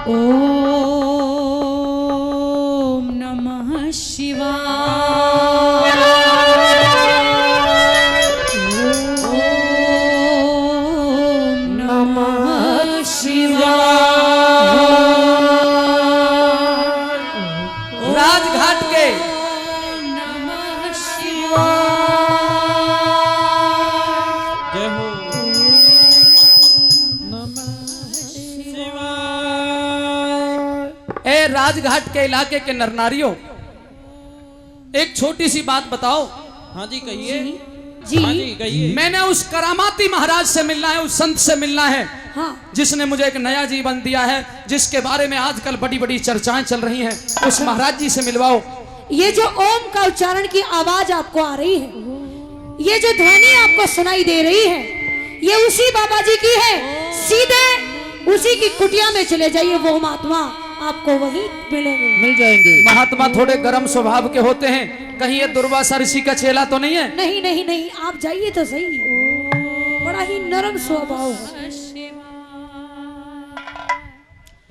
ओम नमः शिवाय। ओम नमः शिवाय। राजघाट के नमः शिवाय। जय हो ए राजघाट के इलाके के नर नारियों, एक छोटी सी बात बताओ। हाँ जी कहिए। जी हाँ जी कहिए। मैंने उस करामाती महाराज से मिलना है, उस संत से मिलना है, हाँ जिसने मुझे एक नया जीवन दिया है, जिसके बारे में आजकल बड़ी बड़ी चर्चाएं चल रही हैं। उस महाराज जी से मिलवाओ। ये जो ओम का उच्चारण की आवाज आपको आ रही है, ये जो ध्वनि आपको सुनाई दे रही है, ये उसी बाबा जी की है। सीधे उसी की कुटिया में चले जाइए, वो महात्मा आपको वही मिलेंगे, मिल जाएंगे। महात्मा थोड़े गर्म स्वभाव के होते हैं, कहीं ये दुर्वासा ऋषि का चेला तो नहीं है? नहीं नहीं नहीं, आप जाइए तो सही, बड़ा ही नरम स्वभाव है।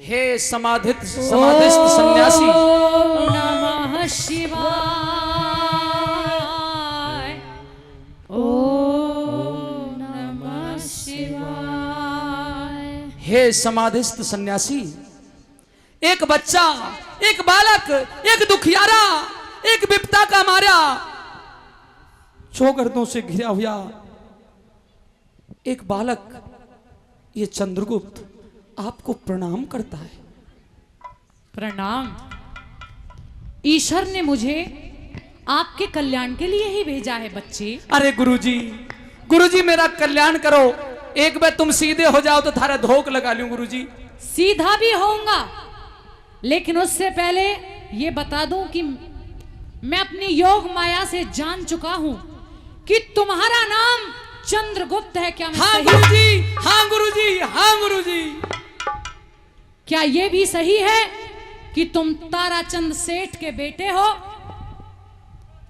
हे समाधिस्थ सन्यासी, नमः शिवाय। ओम नमः शिवाय। हे समाधिस्थ सन्यासी, एक बच्चा, एक बालक, एक दुखियारा, एक विपदा का मारा, चौगर्दों से घिरा हुआ एक बालक, ये चंद्रगुप्त आपको प्रणाम करता है। प्रणाम। ईश्वर ने मुझे आपके कल्याण के लिए ही भेजा है बच्चे। अरे गुरुजी, गुरुजी मेरा कल्याण करो। एक बार तुम सीधे हो जाओ तो थारा धोख लगा लूं गुरुजी। सीधा भी होऊंगा, लेकिन उससे पहले ये बता दूं कि मैं अपनी योग माया से जान चुका हूं कि तुम्हारा नाम चंद्रगुप्त है। क्या मैं हाँ सही? गुरुजी, हाँ गुरुजी, हाँ गुरुजी। क्या ये भी सही है कि तुम ताराचंद सेठ के बेटे हो?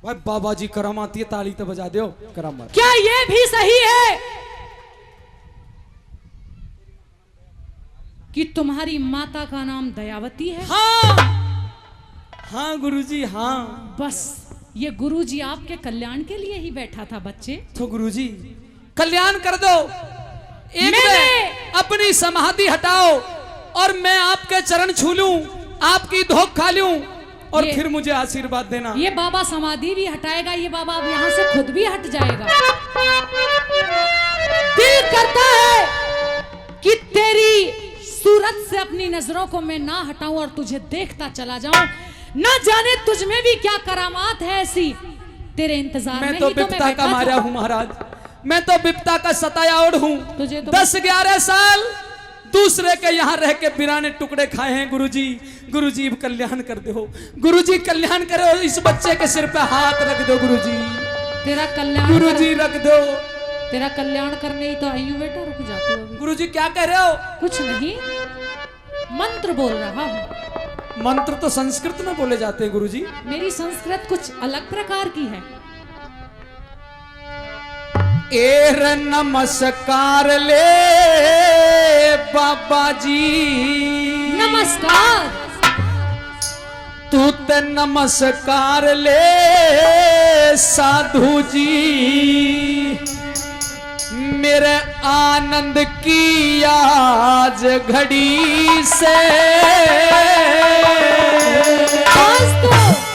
भाई बाबा जी करम आती है, ताली तो बजा दो करम। क्या ये भी सही है कि तुम्हारी माता का नाम दयावती है? हाँ हाँ गुरुजी हाँ। बस ये गुरुजी आपके कल्याण के लिए ही बैठा था बच्चे। तो गुरुजी कल्याण कर दो। एक बार अपनी समाधि हटाओ और मैं आपके चरण छू लूं, आपकी धोख खा लूं और फिर मुझे आशीर्वाद देना। ये बाबा समाधि भी हटाएगा, ये बाबा अब यहाँ से खुद भी हट जाएगा। दिल करता है कि तेरी सूरत से अपनी नजरों को मैं ना हटाऊं और तुझे देखता चला जाऊं। न जाने तुझ में भी क्या करामात है ऐसी, तेरे इंतजार में मैं तो बिपता का मारा हूं महाराज, मैं तो बिपता का सताया और हूं। 10-11 साल दूसरे के यहाँ रह के बिराने टुकड़े खाए हैं गुरुजी। गुरुजी कल्याण कर दो, गुरुजी कल्याण करो। इस बच्चे के सिर पे हाथ रख दो गुरुजी। तेरा कल्याण गुरुजी रख दो। तेरा कल्याण करने ही तो आई हूं बेटा, रुक जा तू अभी। गुरुजी क्या कह रहे हो? कुछ नहीं, मंत्र बोल रहा हूं। मंत्र तो संस्कृत में बोले जाते हैं गुरुजी। मेरी संस्कृत कुछ अलग प्रकार की है। एर नमस्कार ले बाबा जी, नमस्कार। तू ते नमस्कार ले साधु जी, मेरे आनंद की आज घड़ी से। आज तो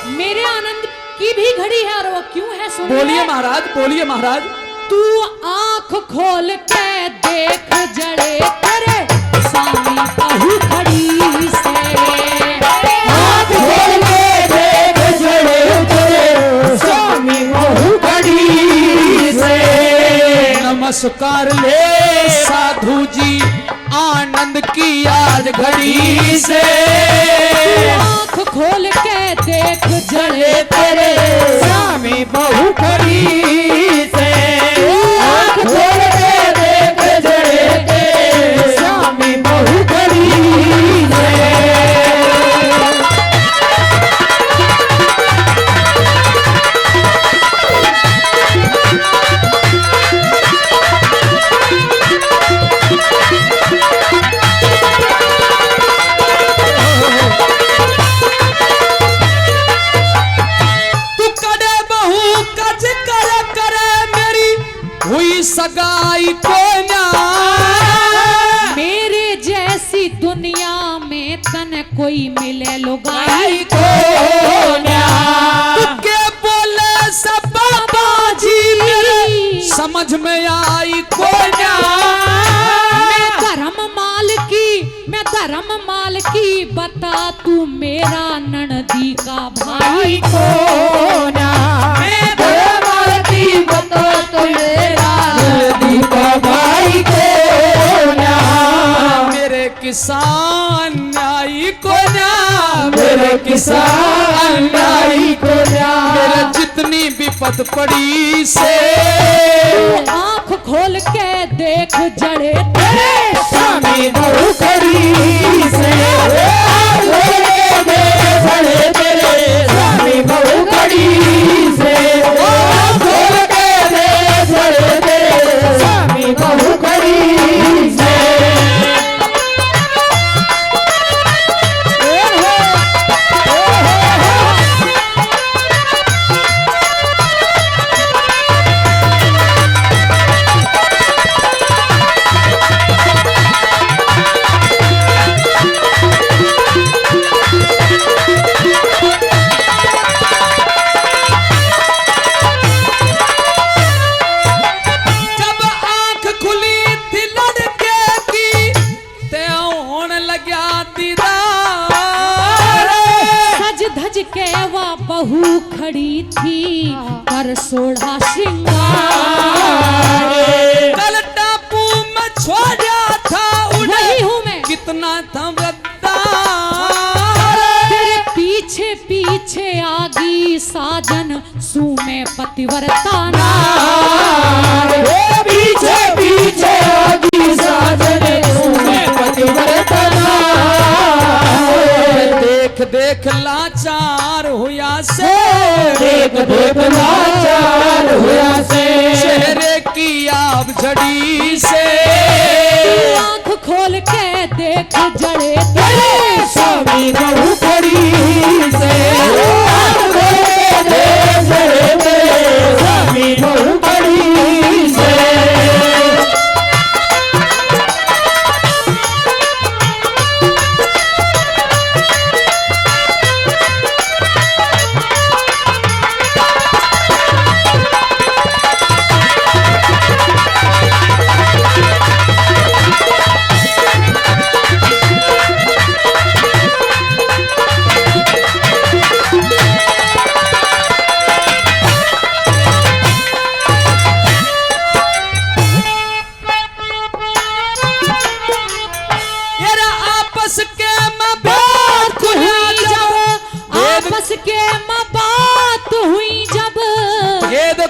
मेरे आनंद की भी घड़ी है, और वो क्यों है सुन। बोलिए महाराज, बोलिए महाराज। तू आंख खोल के देख जड़े तेरे सामी बहु खड़ी से। आंख खोल के देख जड़े तेरे सामी बहु खड़ी से। नमस्कार ले साधु जी, आनंद की आज घड़ी से। आंख खोल के देख जड़े तेरे सामी बहु खड़ी से। आंख खोल के देख जड़े तेरे सामी बहु खड़ी से। दुनिया में तन कोई मिले लुगाई आई को न्या के बोले सब बाबा जी मेरे समझ में आई को न्या मैं धर्म माल की बता तू मेरा ननदी का भाई को न्या मैं धर्म माल की बता तू मेरा ननदी का भाई को न्या मेरे किसान न्यायी को न्या मेरे किसान न्यायी को न्या मेरे जितनी विपद पड़ी से आँख खोल के देख जड़े तेरे स्वामी बहु करी से आँख खोल के देख जड़े तेरे स्वामी बहु करी से आँख खोल के देख जड़े तेरे स्वामी बहु करी से बहू खड़ी थी कर सोढ़ा श्रृंगार कल टापू में छोड़ा था वही हूँ मैं कितना था तेरे पीछे पीछे आगी साजन सू में पतिव्रता पीछे पीछे आगी साजन सू में पतिव्रता देख देख लाचार हुआ से देख देख लाचार हुआ से चेहरे की आब झड़ी से आँख खोल के देख जड़े तेरे स्वामी बहु करी से आँख खोल के देख जड़े तेरे स्वामी बहु करी से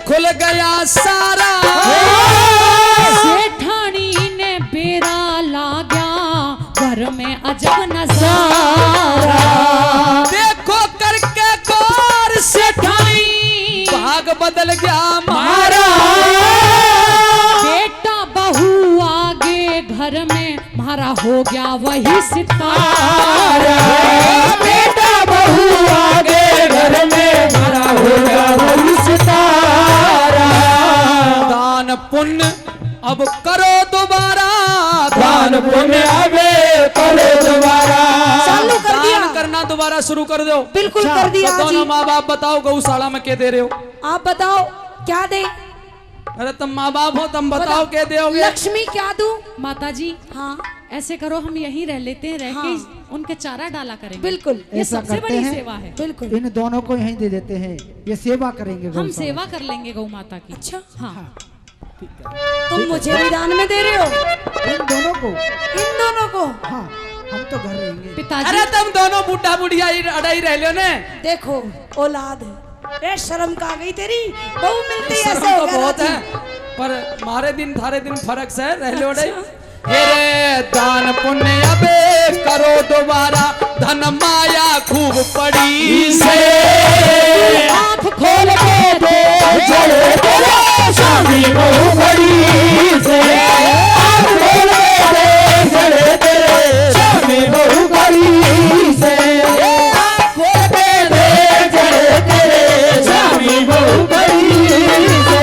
खुल गया सारा सेठानी ने बेरा लागया घर में अजब नजारा देखो करके गौर सेठानी भाग बदल गया मारा बेटा बहू आगे घर में मारा हो गया वही सितारा बेटा बहू आगे घर में मारा हो गया वही सितारा दान पुण्य अब करो दोबारा दान पुण्य अब करो दोबारा चालू कर दिया दान करना दोबारा शुरू कर दो बिल्कुल कर दिया तो दोनों माँ बाप बताओ गौशाला में क्या दे रहे हो आप बताओ क्या दे अरे तुम माँ बाप हो तुम बताओ क्या दोगे लक्ष्मी क्या दूं माता जी हाँ ऐसे करो हम यहीं रह लेते हैं रह हाँ। के उनके चारा डाला करेंगे बिल्कुल ये ऐसा सबसे करते बड़ी हैं। सेवा है बिल्कुल इन दोनों को यहीं दे देते हैं, ये सेवा करेंगे हम गौशाला। सेवा कर लेंगे गौ माता की अच्छा हाँ तुम मुझे भी दान में दे रहे हो इन दोनों को इन दोनों को हाँ हम तो घर रहेंगे। पिताजी अरे तुम दोनों बुढ़ा बुढ़िया अड़ाई रह लो ने देखो औलाद ए शर्म का गई तेरी बहू मिलती ऐसे शर्म हो तो गया बहुत ना है पर मारे दिन थारे दिन फर्क से रह लो अड़ाई हेरे दान पुण्य अबे करो दोबारा धन माया खूब पड़ी से आँख खोल के दे जड़े तेरे स्वामी बहु बड़ी से आँख खोल के दे जड़े तेरे स्वामी बहु बड़ी से आँख खोल के दे जड़े तेरे स्वामी बहु बड़ी से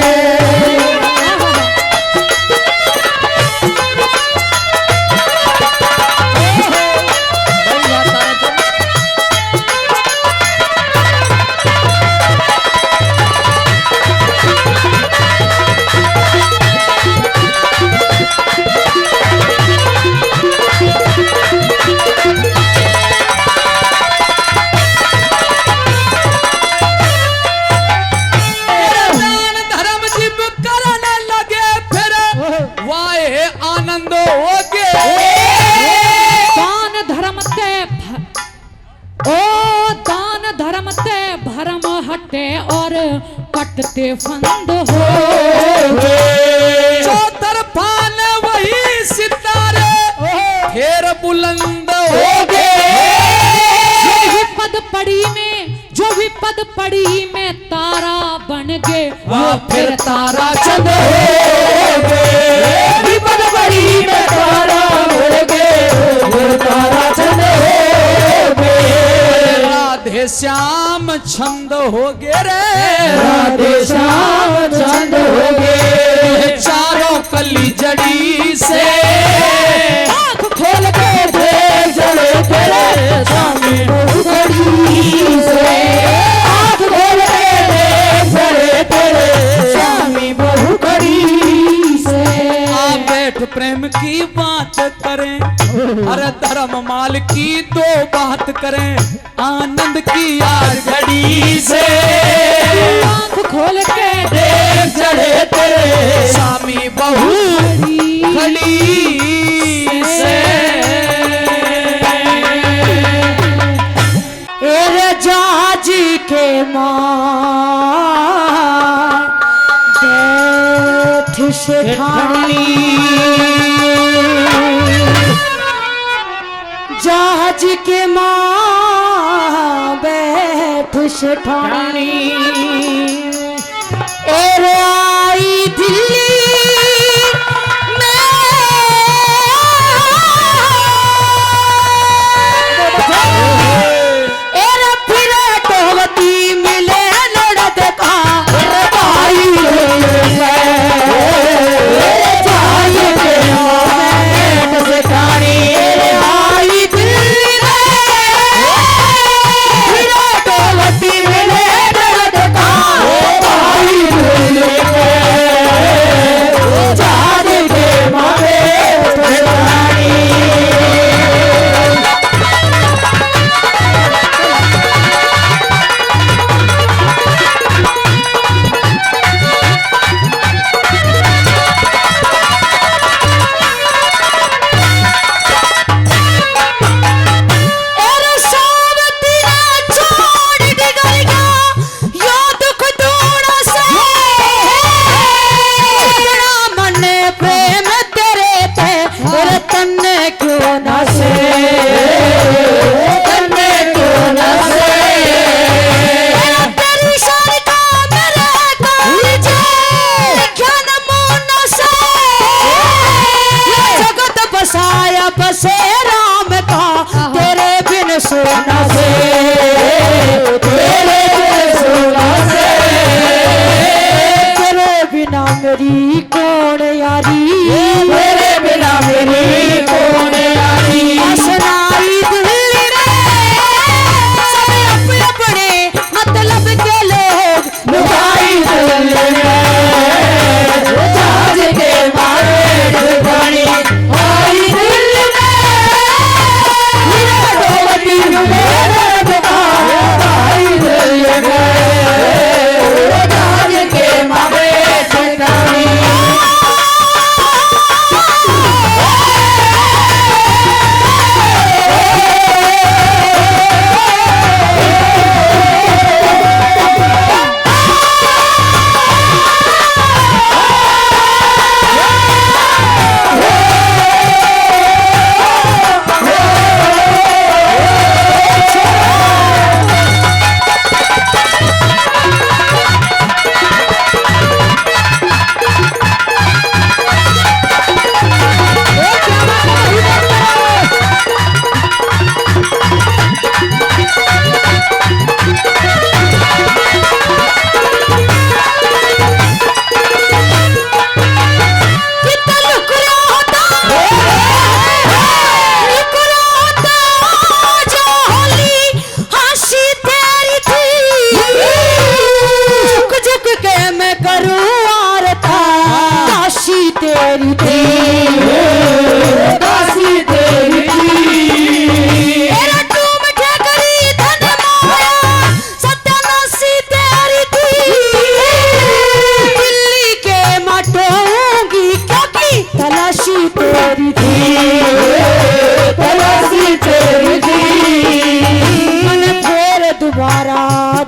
ते फंद हो चौतरफा ने वही सितारे फिर बुलंद हो गए। जो भी पद पड़ी में तारा बन गए फिर तारा चंद हो गए। विपद बड़ी में तारा बन गए फिर तारा चंद हो गए। राधे श्याम छंद हो गए रे राधे श्याम चंद हो गए। चारों कली जड़ी से आँख खोल के देख जड़े तेरे स्वामी बहु घड़ी से। आँख खोल के देख जड़े तेरे स्वामी बहु घड़ी से। आ बैठ प्रेम की बात करें अरे धर्म माल की दो बात करें आनंद की आज घड़ी से। आँख खोल के देख जड़े तेरे स्वामी बहु खड़ी से। जहाज के मां बैठ सेठानी जहाज के मां बैठ सेठानी और आई दिल्ली बसे राम का तेरे बिन सोना से तेरे बिन सोना से तेरे बिना मेरी कौन यारी तेरे बिना मेरी कौन यारी। सुनाई दिल्ली रे सब अपने अपने मतलब के लोग लुगाई दिल्ली रे जहाज के मारे दुकानी आई दिल्ली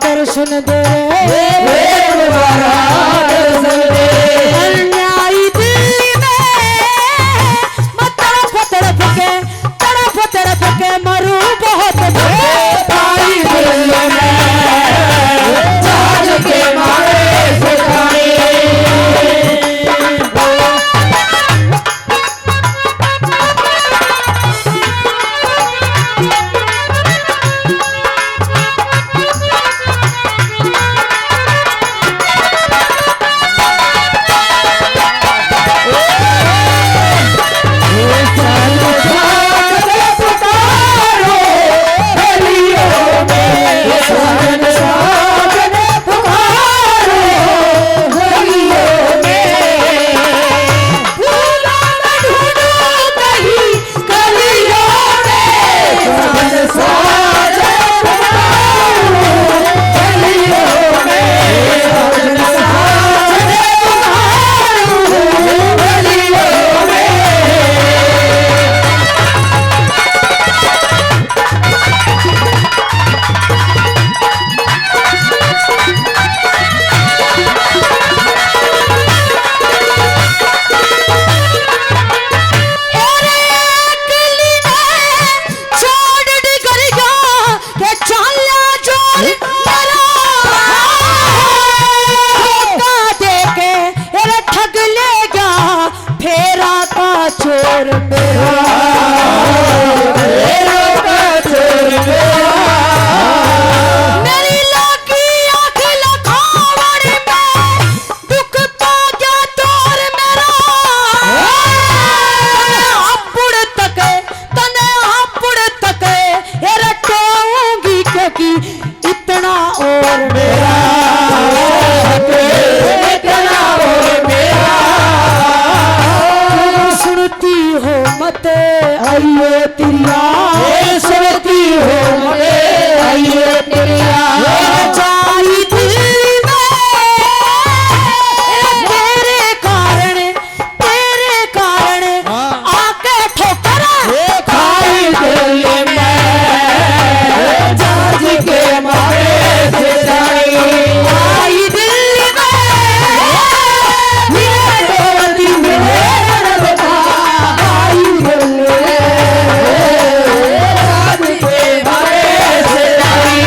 दर्शन दे दोबारा आइए तिरिया सरती हो मरे आइए तिरिया जाई दिल्ली में तेरे कारण आके ठोकर खाई दिल्ली में जाज के मारे से जाई आई दिल्ली में मेरे डोली मेरे रखा आई दिल्ली जाज के मारे से जाई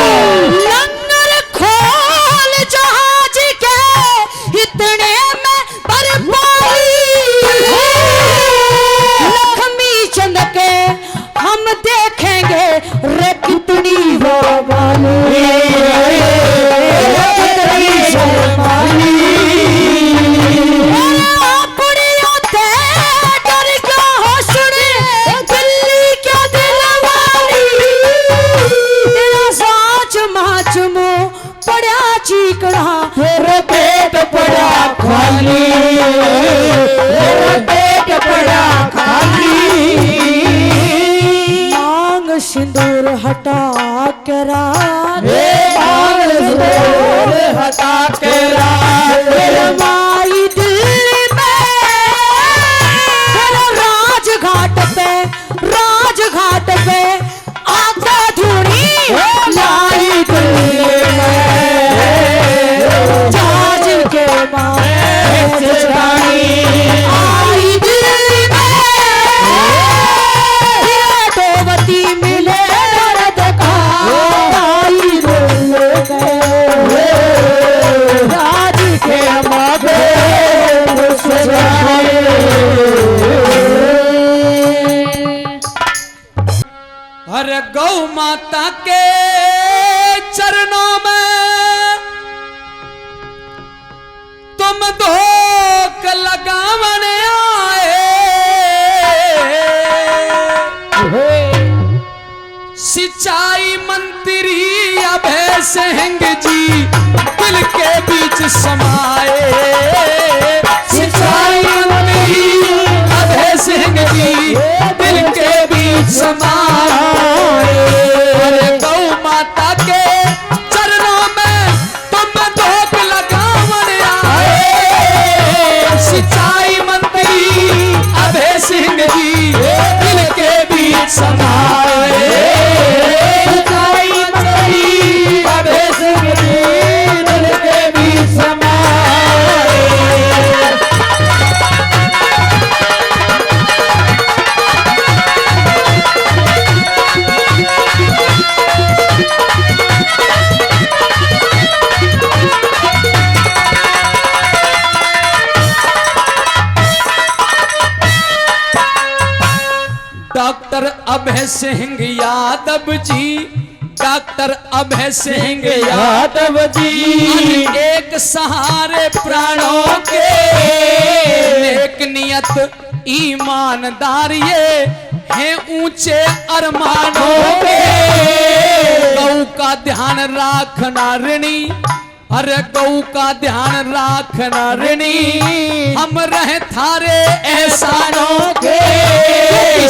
लंगर खोल जहाज के इतने में बर्बादी लक्ष्मी चंद के हम देखेंगे रे कितनी बर्बादी पुड़ियों ते डर गया हो सुने दिल्ली क्या दिलवाली तेरा साच माच मो पड़ा चीकड़ा मेरा पेट पड़ा खाली मेरा पेट पड़ा खाली मांग सिंदूर हटा कर मांग सिंदूर हटा के माई दिल्ली में राजघाट पे आका धूनी लाई दिल्ली में जहाज के मारे रानी आई दिल्ली में टोवती मिले दर्द का आई दिल्ली में राज के माथे से जाए अरे गौ माता के चरणों में तुम धोख लगावन आए सिंचाई मंत्री अभय सिंह जी दिल के बीच समाए सिंचाई मंत्री अभय सिंह जी दिल के बीच समाए अरे गौ माता के चरणों में तुम धोख लगावन आए सिंचाई मंत्री अभय सिंह जी दिल के बीच समाए सिंचाई मंत्री अभय सिंह जी दिल के बीच समाए डॉक्टर अभय सिंह यादव जी डॉक्टर अभय सिंह यादव जी एक सहारे प्राणों के नेक नियत ईमानदार ये हैं ऊंचे अरमानों के गौ का ध्यान राखना ऋणी अरे गौ का ध्यान राखना ऋणी हम रहे थारे एहसानों के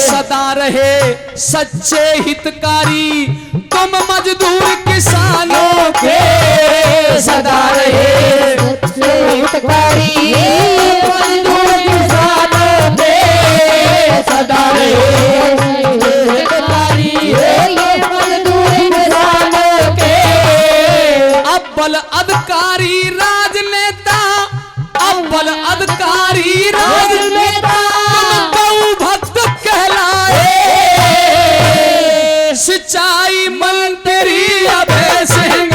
सदा रहे सच्चे हितकारी तुम मजदूर किसानों के सदा रहे सच्चे हितकारी मजदूर किसानों के सदा रहे हितकारी ये मजदूर किसानों के अव्वल अधिकारी राजनेता अव्वल अधिकारी राजनेता तुम गौ भक्त कहलाए सिंचाई मंत्री अभय सिंह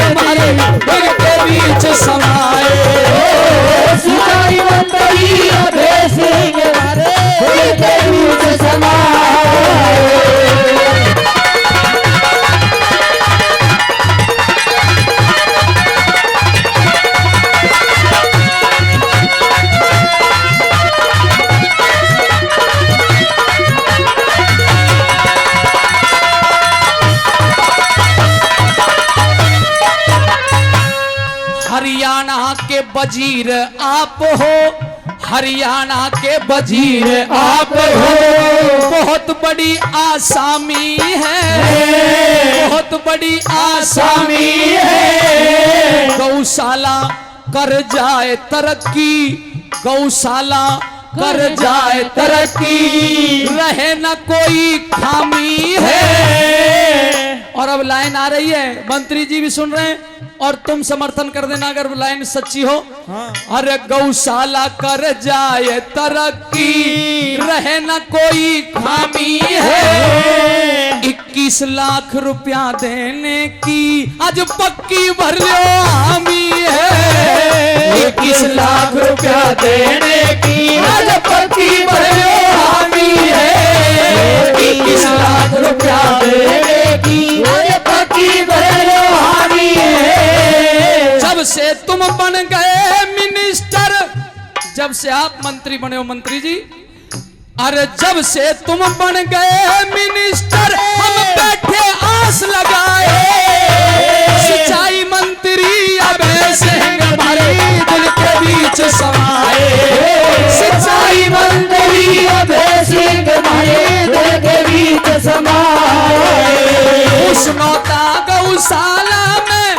समाए। सिंचाई मंत्री अभय सिंह मारे दिल के बीच समाए। हरियाणा के वजीर आप हो, हरियाणा के वजीर आप हो, बहुत बड़ी आसामी है, बहुत बड़ी आसामी है। गौशाला कर जाए तरक्की, गौशाला कर जाए तरक्की, रहे न कोई खामी है। और अब लाइन आ रही है, मंत्री जी भी सुन रहे हैं और तुम समर्थन कर देना अगर लाइन सच्ची हो। अरे गौशाला कर जाए तरक्की, रहे न कोई खामी है। 21 लाख रुपया देने की आज पक्की भर लो हामी है। 21 लाख रुपया देने की आज पक्की भर लो हामी है। 21 लाख रुपया देने की आज पक्की भर लो हामी है। जब से तुम बन गए मिनिस्टर, जब से आप मंत्री बने हो मंत्री जी, अरे जब से तुम बन गए मिनिस्टर, हम बैठे आस लगाए। सिंचाई मंत्री अभय सिंह हमारे दिल के बीच समाए। सिंचाई मंत्री अभय सिंह हमारे दिल के बीच समाए। उस नौता गौशाला में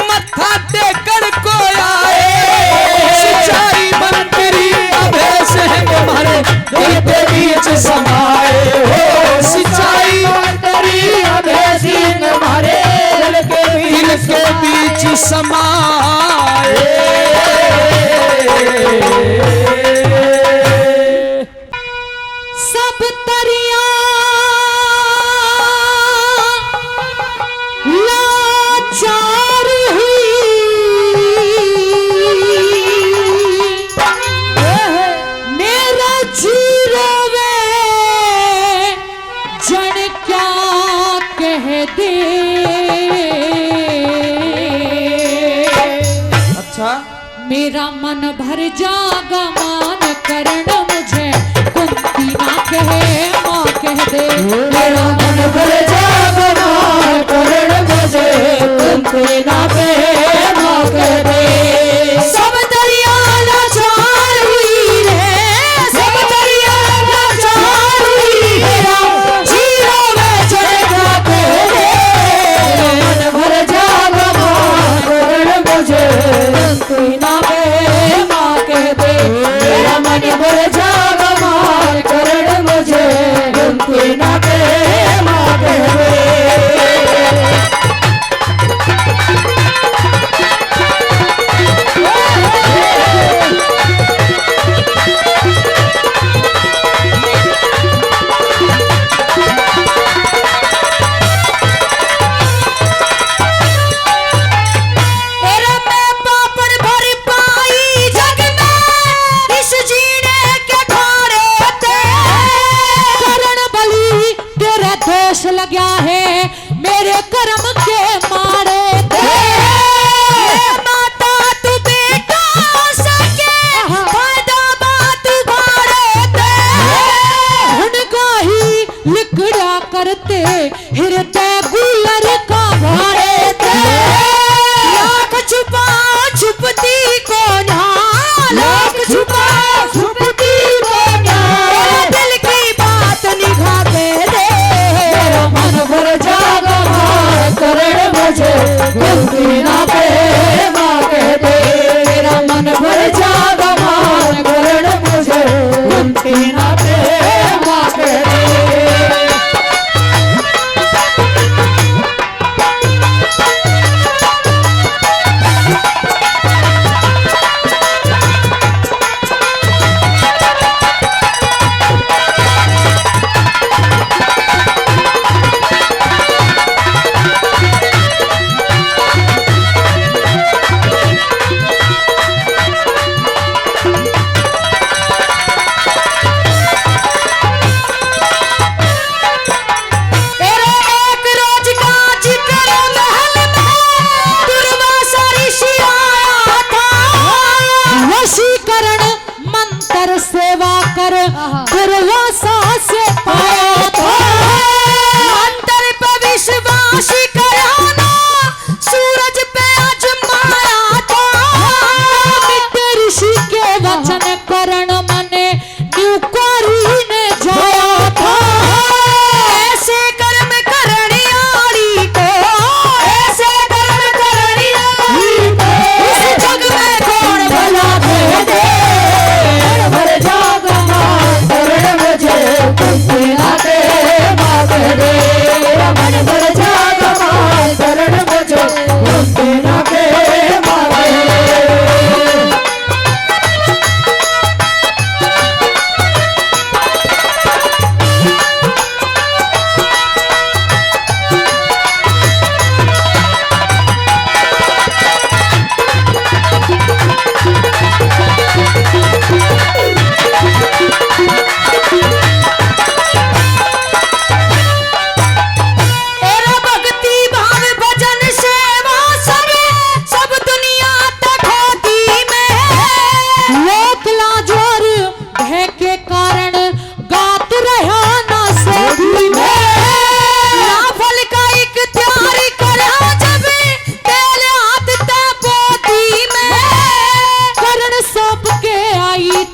मत्था टेकर को आए। सिंचाई मंत्री अभय सिंह हमारे दिल के बीच समाए। सिंचाई मंत्री अभय सिंह हमारे दिल के बीच समाए। सब तरिया लाचार हुई, मेरा जीरो वे जन क्या कह दे। अच्छा, मेरा मन भर जागा मान करण मुझे कुंती ना कहे माँ कह दे। मेरा मन भर जागा मान करण मुझे कुंती ना कहे माँ कह दे। सब दरिया लाचार हुई रे, सब दरिया लाचार हुई रे, जीरो में चढ़ेगा कह दे। मन भर जागा मान करण मुझे कुंती ना कहे माँ कह दे। मेरा मन भर जागा मान करण मुझे कुंती ना कहे माँ कह दे।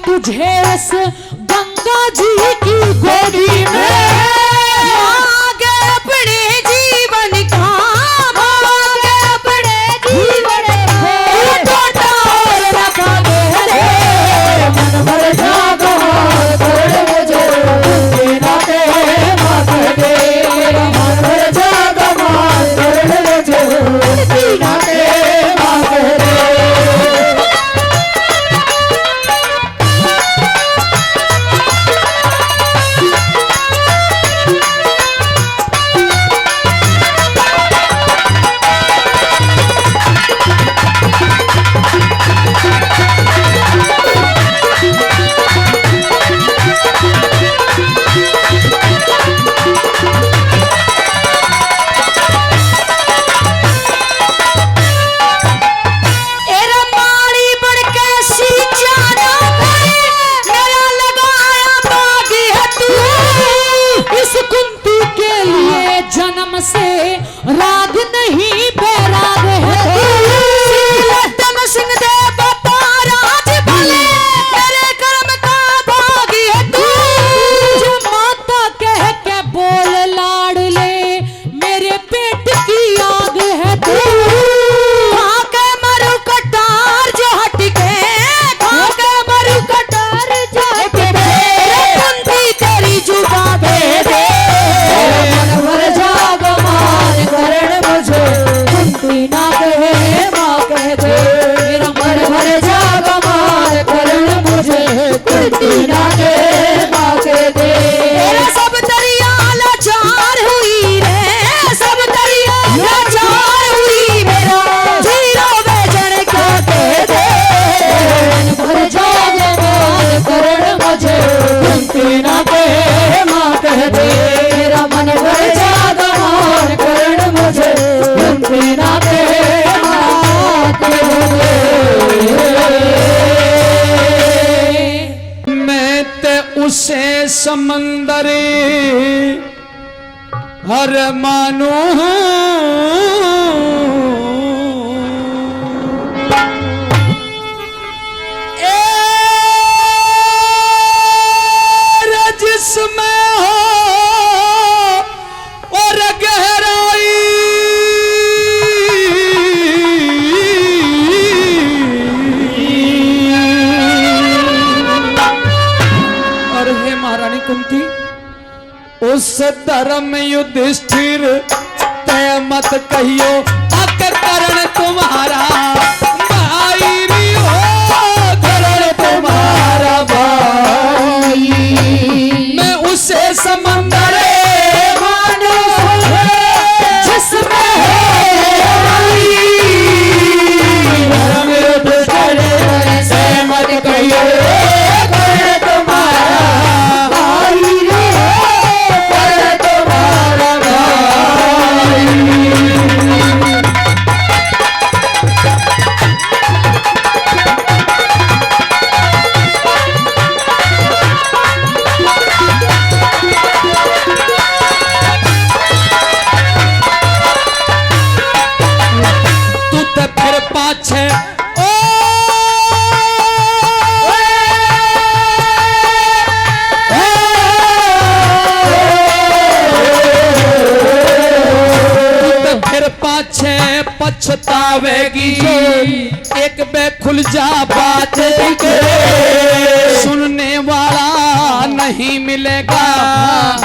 तुझे उस गंगा जी की गोदी में, मांगे अपने जीवन का, मांगे अपने जीवन का, तो डाल रखा दे रे मन भर जागमार कर मुझे कुंती ना के माँ कह दे, मन भर जागमार कर मुझे कुंती ना के माँ कह दे। एरा माली बन के सी जाना है, मेरा लगाया बागी है तू। इस कुंती के लिए जन्म से राग नहीं बैराग है तू। तम सिंह दे बाबा राज भले, मेरे कर्म का भागी है तू। मुझे माता कह के बोल लाडले, मेरे पेट की आग है तू। खाके मरु कटार जो हट के, खाके मरु कटार जो हट के, कुंती तेरी जुबा दे दे। मन भर जागमार करण मुझे कुंती ना कहे माँ कह दे, मेरा मन भर जागमार करण मुझे कुंती ना कहे माँ कह दे। तेरा सब दरिया लाचार हुई रे, सब दरिया लाचार हुई, मेरा जीरो बेजन क्या कह दे। मन भर जागमार करण मुझे कुंती ना कहे माँ कह दे, मेरा मन भर जागमार करण मुझे कुंती ना कहे माँ कह दे। मैं ते उसे समंदरे हर मानू जिसमें हो और गहराई, और हे महारानी कुंती, उस धर्म युधिष्ठिर तय मत कहियो अक करण तुम्हारा भाई हो, करण तुम्हारा भाई। मैं उसे समंदर मानो जिसमें धर्म युधिष्ठिर से मत कहियो कर्ण तुम्हारा भाई रे, कर्ण तुम्हारा भाई। तू तो फिर पाछे ओ तू तो फिर पाछे पछतावेगी, एक बे खुल जा बात के, सुनने वाला नहीं मिलेगा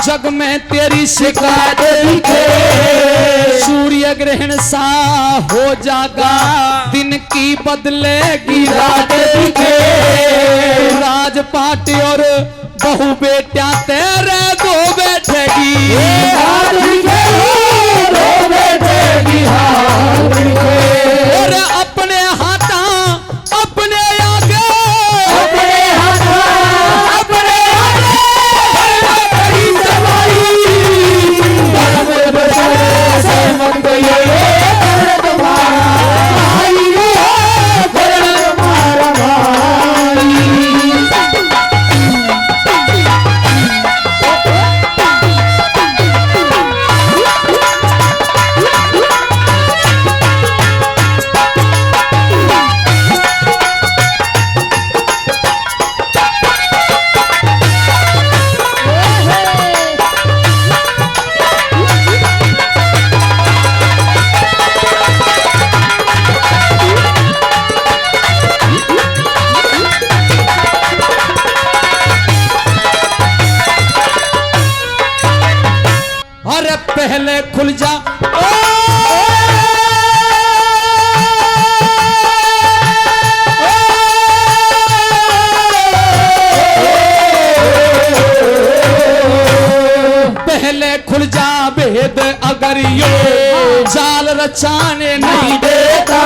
जग में तेरी शिकायत लिखे। सूर्य ग्रहण सा हो जागा, दिन की बदलेगी रात लिखे। राजपाट और बहु बेटियां तेरे दो बैठेगी, और अपने हाथा अपने आगे, अपने हाथा अपने आगे करी सवारी, धर्म युधिष्ठिर से मत कहियो कर्ण तुम्हारा भाई रे, कर्ण तुम्हारा भाई। खुल जा पहले खुल जा भेद अगर यो जाल रचाने नहीं देता।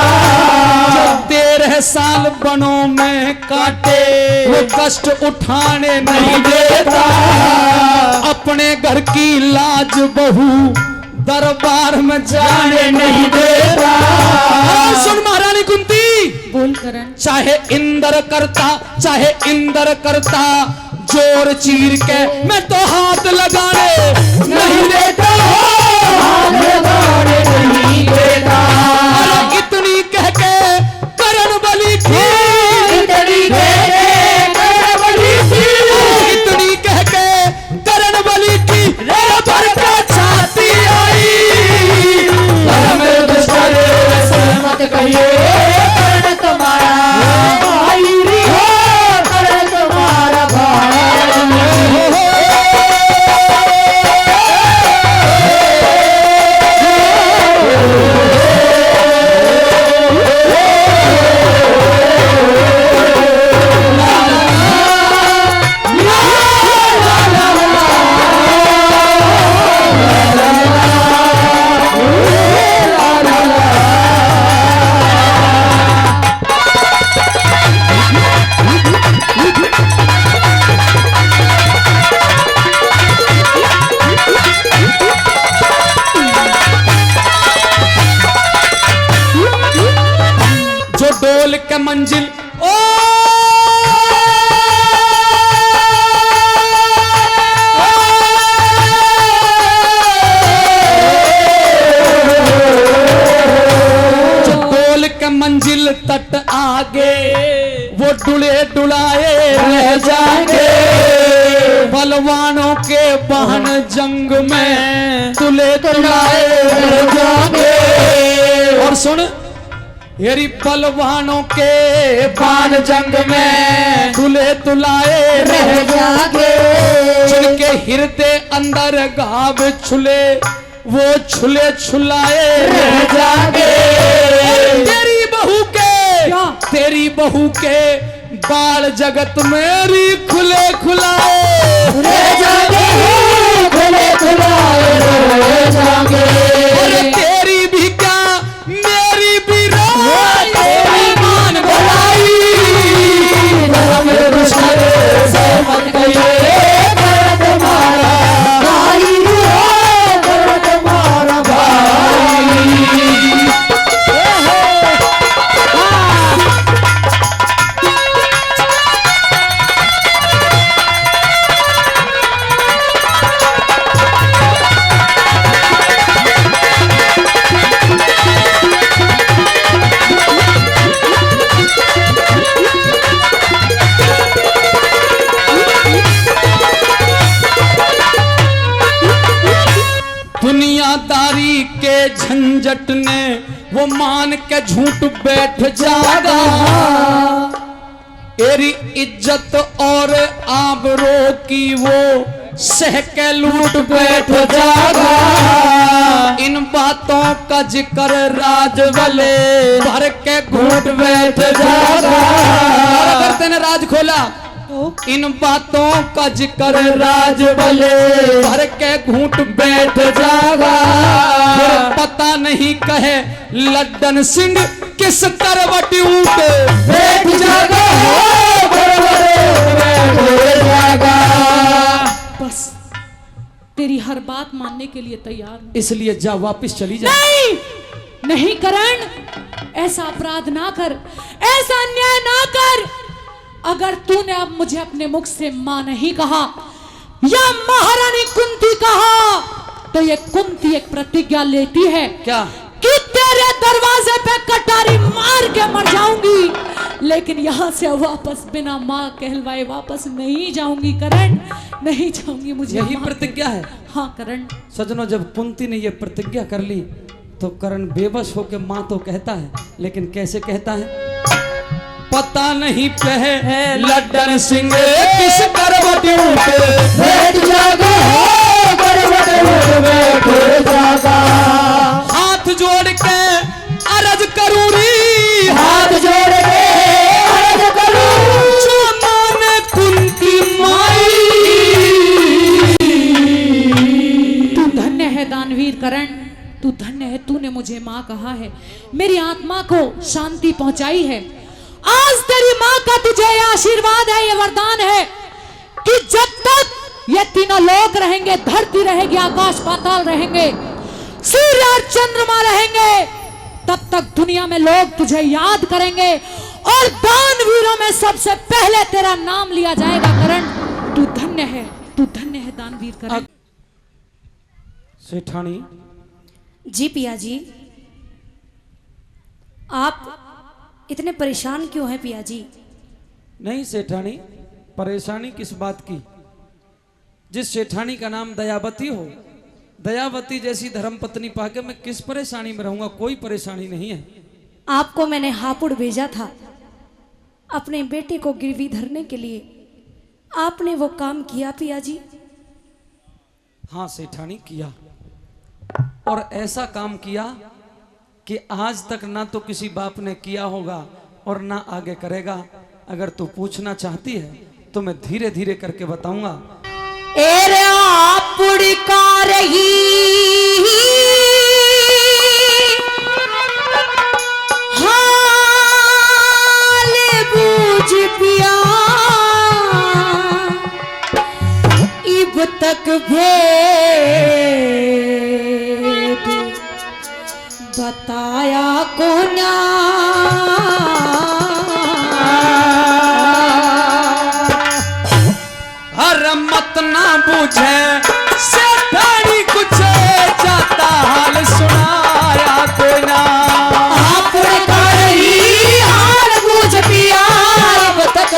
जो 13 साल बनों में काटे वो कष्ट उठाने नहीं देता। अपने घर की लाज बहू दरबार में जाने नहीं देता। सुन महारानी कुंती, बोल करण। चाहे इंद्र करता जोर चीर के मैं तो हाथ लगाने नहीं देता। हाथ लगाने नहीं देता। अरे इतनी कह के करण बलि थी, इतनी कह के करण बलि थी, इतनी कह के करण बलि थी। रे भर का छाती आई मेरे दुश्मन ऐसे मत कहिए करण तुम्हारा भाई रे हो, करण तुम्हारा भाई। डोल के मंजिल ओ जो डोल के मंजिल तट आगे वो डुले डुलाए रह जाएंगे। बलवानों के बहन जंग में तुले तुलाए रह जाएंगे। और सुन येरी बलवानों के बाण जंग में तुले तुलाए रह जागे। जिनके हृदय अंदर घाव छुले वो छुले छुलाए रह जागे। तेरी बहू के बाल जगत मेरी खुले खुलाए रह जागे, खुले खुलाए रह जागे। तेरी भी क्या मेरी भी तेरी मान भलाई से मत कहिए करण तुम्हारा भाई हो, करण तुम्हारा भाई। दुनियादारी के झंझट ने वो मान के झूठ बैठ जागा। तेरी इज्जत और आबरो की वो सह के लूट बैठ जागा। इन बातों का जिक्र राज वाले भर के घूट बैठ जागा। अगर तेने राज खोला इन बातों का जिक्र राज वाले भर के घूट बैठ जागा। पता नहीं कहे लड्डन सिंह किस करवट ऊट बैठ जागा, बैठ जागा। बस तेरी हर बात मानने के लिए तैयार हूं। इसलिए जा वापस चली जा। नहीं नहीं करण, ऐसा अपराध ना कर, ऐसा अन्याय ना कर। अगर तूने अब मुझे अपने मुख से मां नहीं कहा या महारानी कुंती कहा तो ये कुंती एक प्रतिज्ञा लेती है क्या कि तेरे दरवाजे पे कटारी मार के मर जाऊंगी, लेकिन यहाँ से वापस बिना माँ कहलवाए वापस नहीं जाऊंगी करण, नहीं जाऊंगी। मुझे यही प्रतिज्ञा है। हाँ करण। सजनों, जब कुंती ने ये प्रतिज्ञा कर ली तो करण बेबस होकर माँ तो कहता है, लेकिन कैसे कहता है? पता नहीं पहे लड्डन सिंह किस करवट बैठ जागा, करवट बैठे जागा। हाथ जोड़ के अर्ज करूं री, हाथ जोड़ के अर्ज करूं, जो माने कुंती माई। तू धन्य है दानवीर करण, तू धन्य है, तूने मुझे माँ कहा है, मेरी आत्मा को शांति पहुंचाई है। आज तेरी माँ का तुझे ये आशीर्वाद है, ये वरदान है कि जब तक ये तीनों लोक रहेंगे, धरती रहेगी, आकाश पाताल रहेंगे, सूर्य और चंद्रमा रहेंगे, तब तक दुनिया में लोग तुझे याद करेंगे और दानवीरों में सबसे पहले तेरा नाम लिया जाएगा। करण तू धन्य है, तू धन्य है दानवीर करण। सेठानी जी पिया जी, आप इतने परेशान क्यों हैं पिया जी? नहीं सेठानी, परेशानी किस बात की? जिस सेठानी का नाम दयावती हो, दयावती जैसी धर्मपत्नी पाके मैं किस परेशानी में रहूंगा? कोई परेशानी नहीं है। आपको मैंने हापुड़ भेजा था अपने बेटे को गिरवी धरने के लिए, आपने वो काम किया पिया जी? हाँ सेठानी किया, और ऐसा काम किया कि आज तक ना तो किसी बाप ने किया होगा और ना आगे करेगा। अगर तू पूछना चाहती है तो मैं धीरे धीरे करके बताऊंगा। एरे हापुड़ का रही हाल बूझ पिया, इब तक भेद बताया को ना। हर मत ना बूझे सेठानी कुछ जाता हाल सुनाया को ना। हापुड़ का रही हाल बूझ पिया, इब तक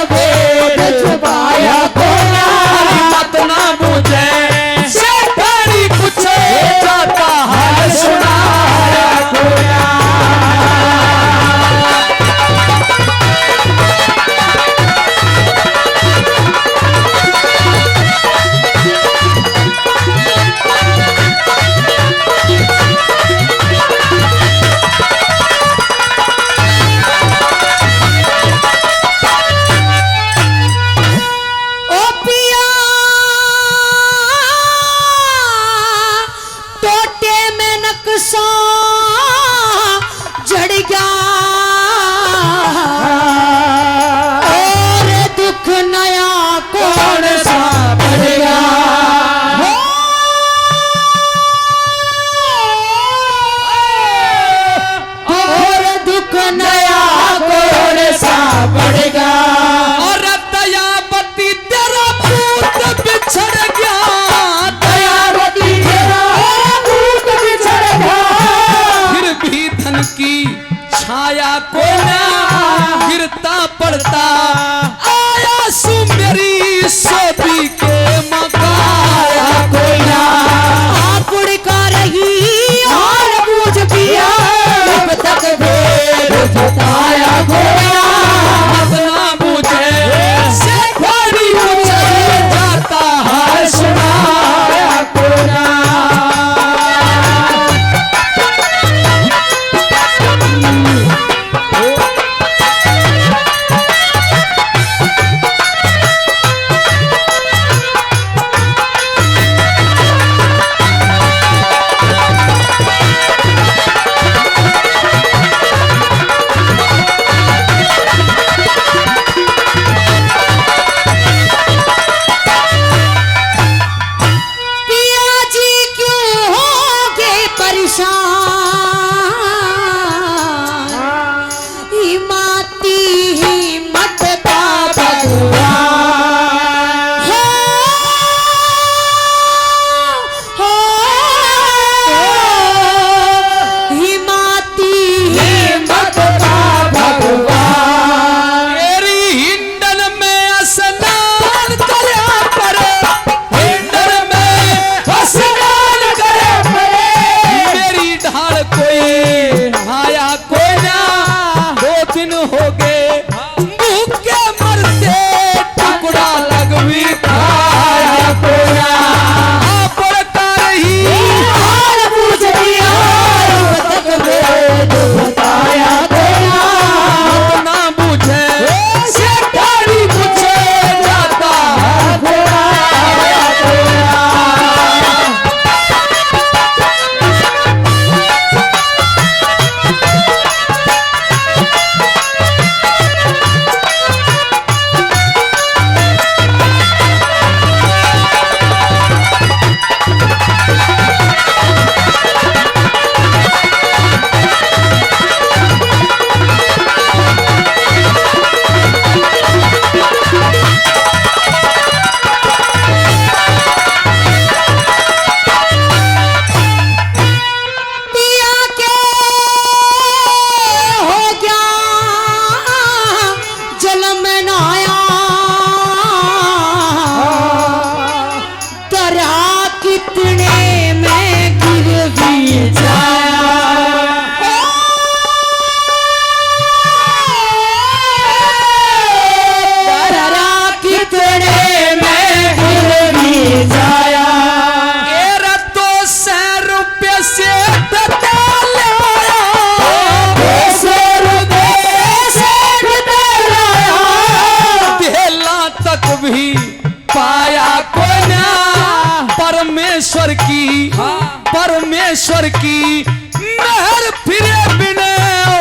परमेश्वर की मेहर फिरे बिने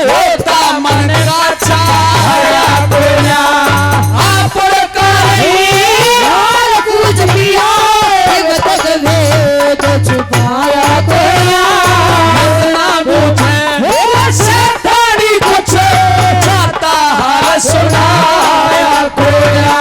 होता मन का छाया कोया आप कुछ पिया तक भेद छुपाया कोया कुछ जाता हाल सुनाया कोया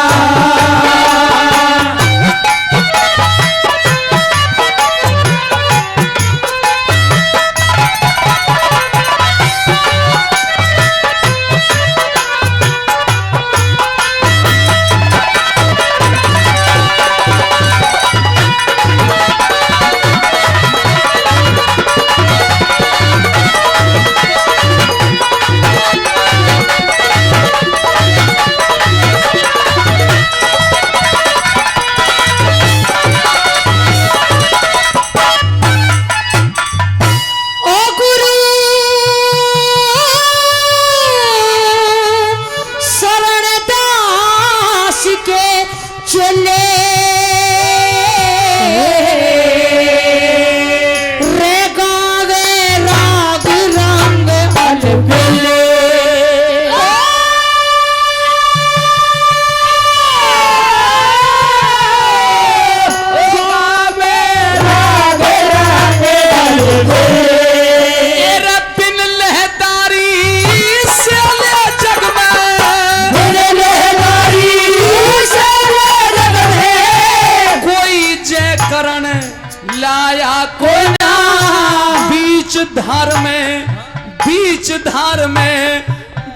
बीच धार में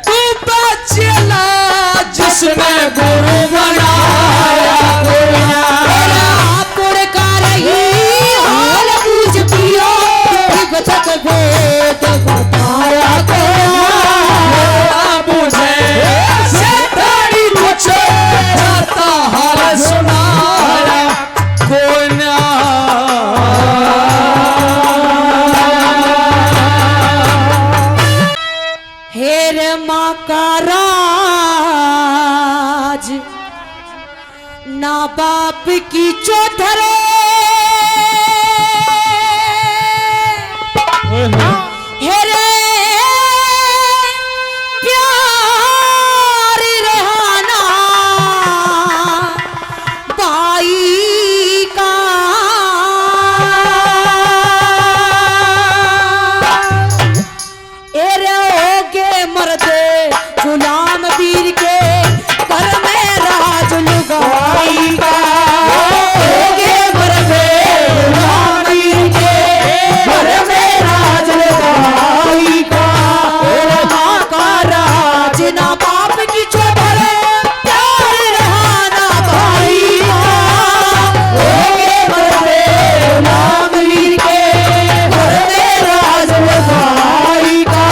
डूबा चला जिसने गुरु बनाया हाल पूछ पिया तक भेद बताया मुझे कुछ जाता हाल सुनाया कोई ना माँ का राज ना बाप की चौधरे हेरे प्यार रहना भाई का मरदे गुलाम वीर के घर में राज लुगाई का मरदे गुलाम वीर के घर में राज लुगाई का राज ना बाप की चौधरे प्यार रहना भाई का मरदे गुलाम वीर के घर में राज लुगाई का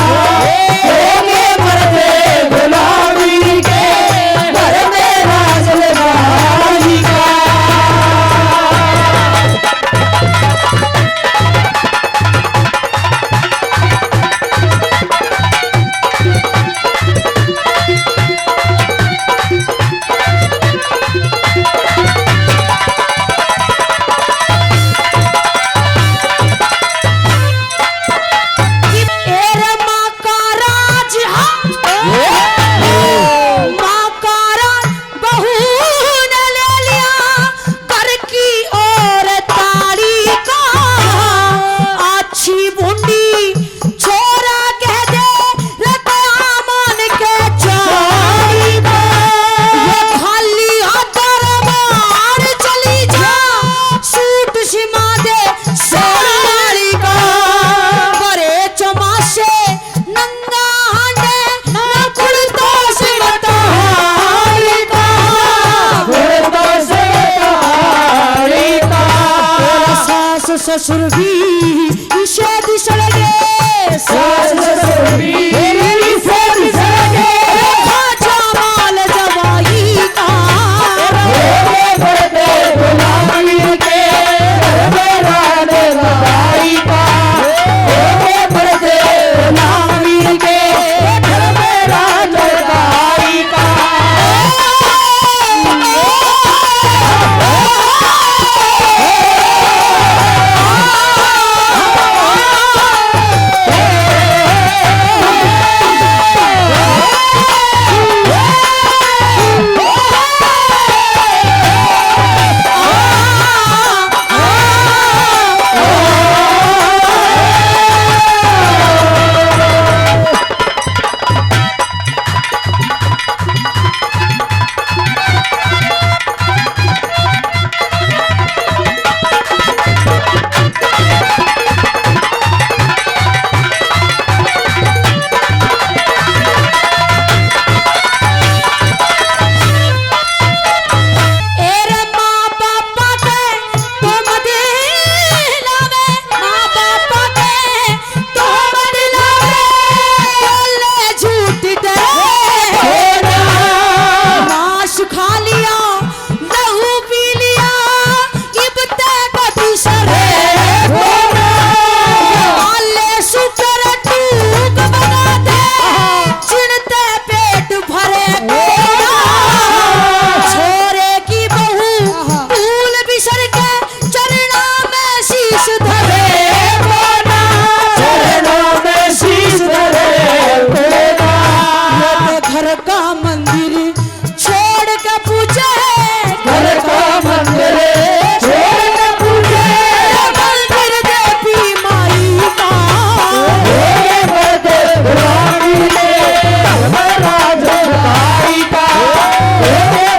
ससुर भी इशे दिशा लगे ससुर भी इशे दिशा लगे जमाल जवाई का बड़े गुलामी के मेरा जवाई का बड़े गुलामी के मेरा जवाई का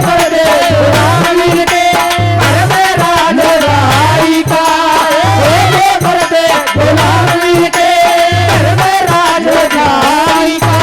भर दे गुलामीर के घर में राज भाई का, भर दे गुलामीर के घर में राज भाई का।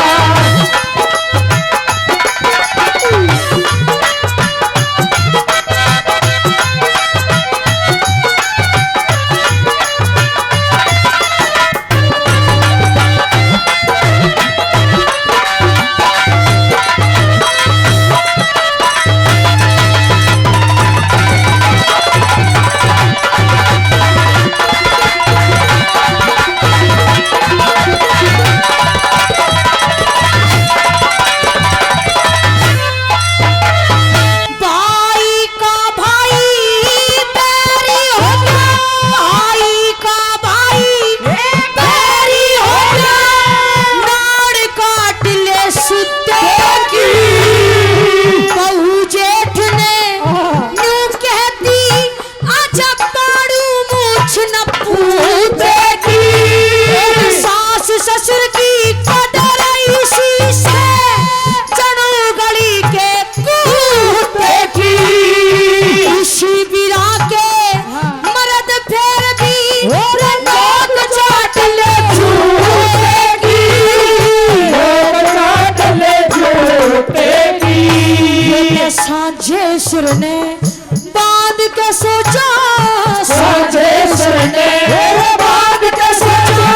साझेश्वर ने बांध के सोचा, साझेश्वर ने बांध के सोचा,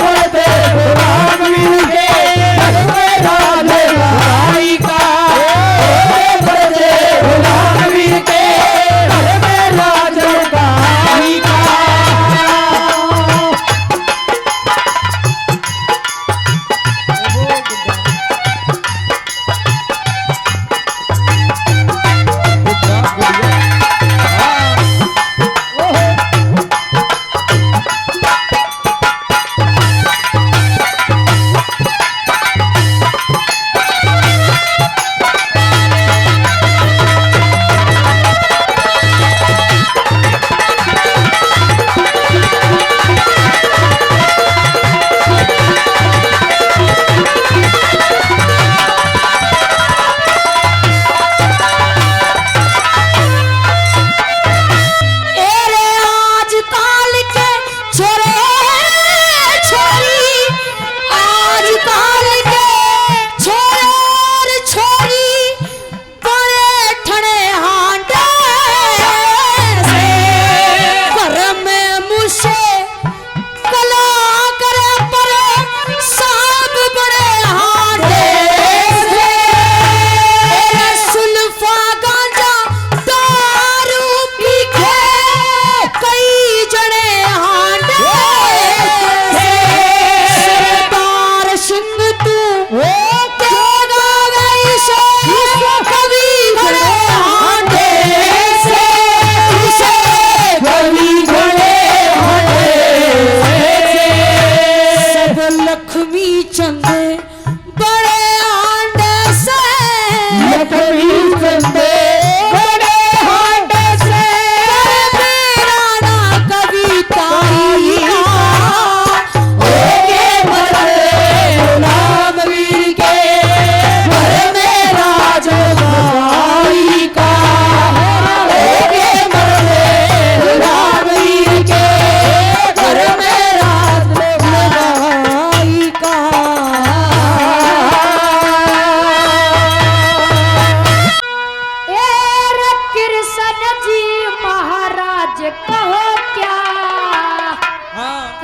भर दे गुलामीर के घर में राज भाई का, भर दे गुलामीर के घर में राज भाई का।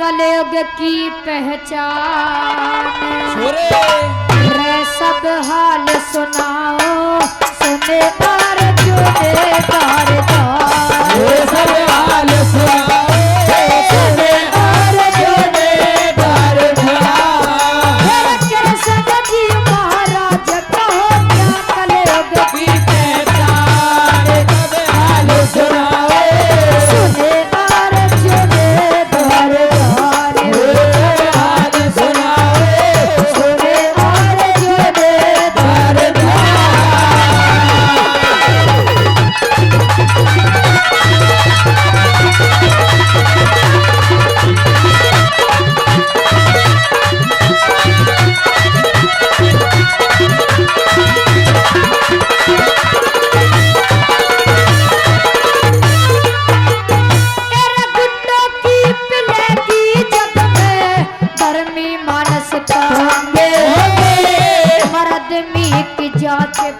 कलयुग की पहचान रे सब हाल सुनाओ सुने कर जुने कर सब हाल सुनाओ सुने कर जुने कर कृष्ण जी महाराज कहो क्या कलयुग की पहचान सब हाल सुनाओ सुने कर जुने कर हाल सुनाओ सुने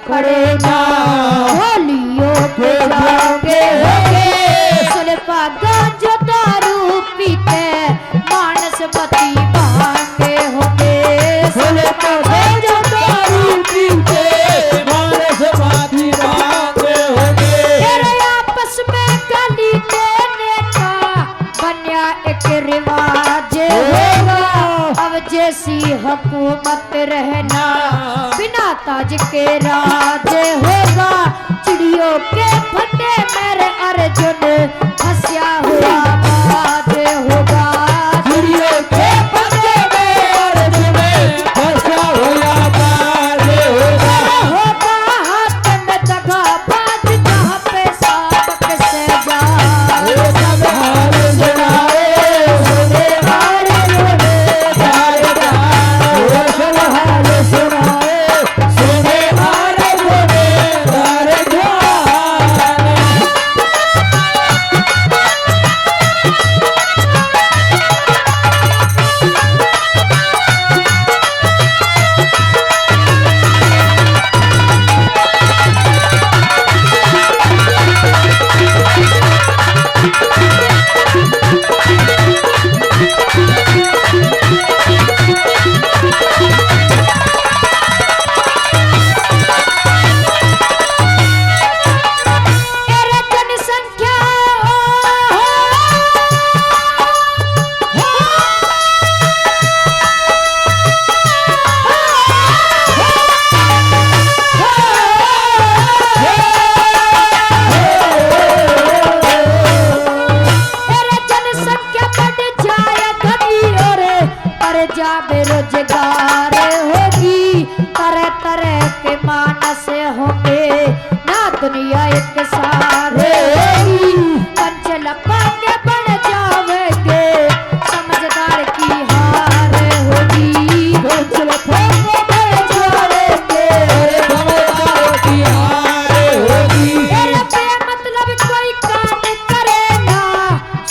पड़े ना, होलियों के जाके होगे सुल्फा गांजा दारू पीते मानस मती भांगे होगे, सुल्फा गांजा दारू पीते मानस मती भांगे होगे। तेरे आपस में गाली देने का बनिया एक रिवाज होगा, अब जैसी हुकूमत रहना बिना ताज के राज होगा। चिड़ियों के फटे मेरे अर्जुन हंसिया हुआ बाज होगा, चिड़ियों के फटे मेरे अर्जुन हंसिया हुआ बाज होगा। होगा हाथ में दगा बाज जहाँ पे सबक से जा, सब हाल सुनाए सुने हारे रोने गाए गाए, सब हाल सुनाए सुने हारे रोने गाए गाए। तेरे जनसंख्या तेरे जनसंख्या बढ़ जाए धनी और पर जा बेरोजगार होगी, तरह तरह के मानस होंगे ना दुनिया एक सारे होगी। पंचल पाने बढ़ जावेंगे समझदार की हार होगी, पंचल पाने बढ़ जावेंगे समझदार की हार होगी। तेरे बेमतलब कोई काम करे ना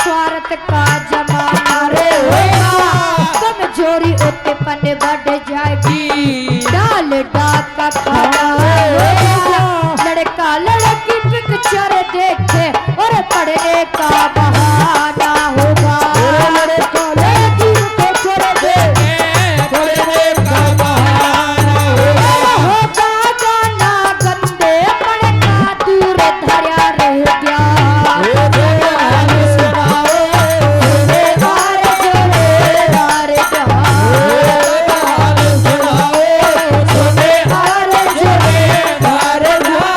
स्वार्थ का जमाना रे होगा, कमजोरी उत्पन्न बढ़ जाएगी डाल डाका खाना होगा। लड़का लड़की पिक्चर देखे और पढ़ने का बहाना होगा, लड़का लड़की पिक्चर देखे पढ़ने का बहाना होगा। होगा गाना गंदे पड़ना दूर धरा रह गया, हाल सुनाओ सुने हार जोड़े हार जहां, हाल सुनाओ सुने हार जोड़े हार जहां।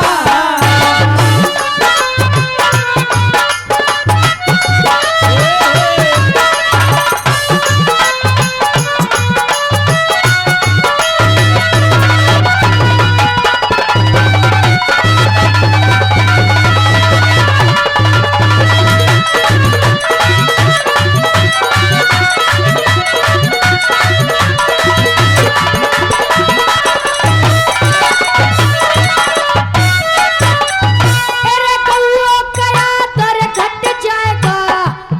तेरे कौओं कया दर घट जाएगा,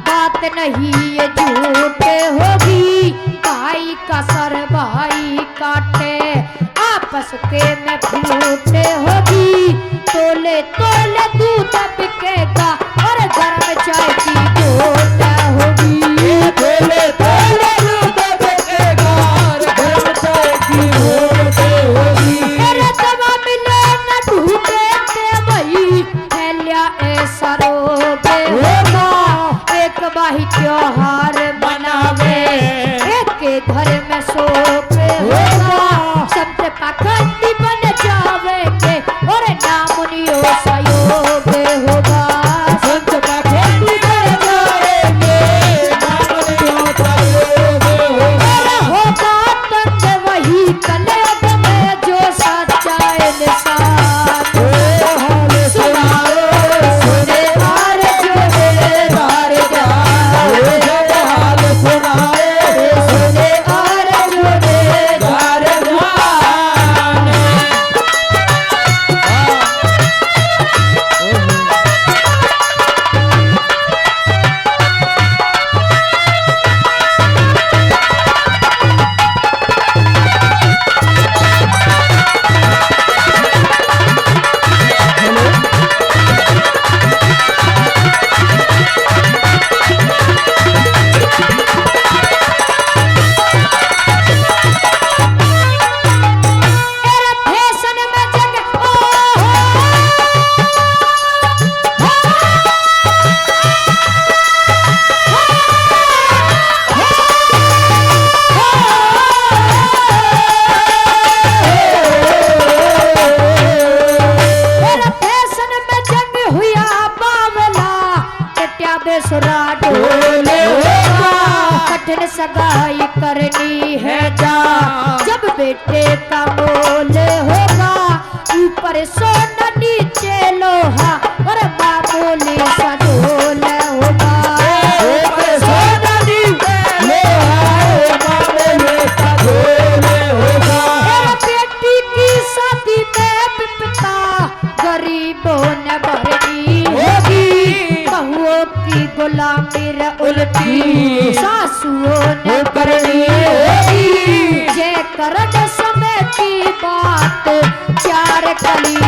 बात नहीं ये झूठ होगी। भाई का सर भाई काटे आपस के में फूट होगी, तोले तोले दूध बिकेगा और गर्म चाय की घोट होगी, तोले तोले दूध बिकेगा और गर्म चाय की घोट होगी। तेरे दवा मिले न ढूंढे ते वही फैलिया ऐसा रोग होगा, एक बाही त्योहार मनावे एक के घर में शोक होगा। सब पाखंडी बन जावेंगे और नामुनियो सहयोग होगा। सगाई करनी है जा, जब बेटे का मोल होगा ऊपर सोना नीचे लोहा और मामूली सा ढोल होगा। ऊपर सोना नीचे लोहा मामूली सा ढोल होगा। बेटी की शादी में बिपता गरीबों ने भरनी होगी, बहुओं की गुलामी उल्टी सासुओं ने करनी होगी। जय करण समय की बात चार कली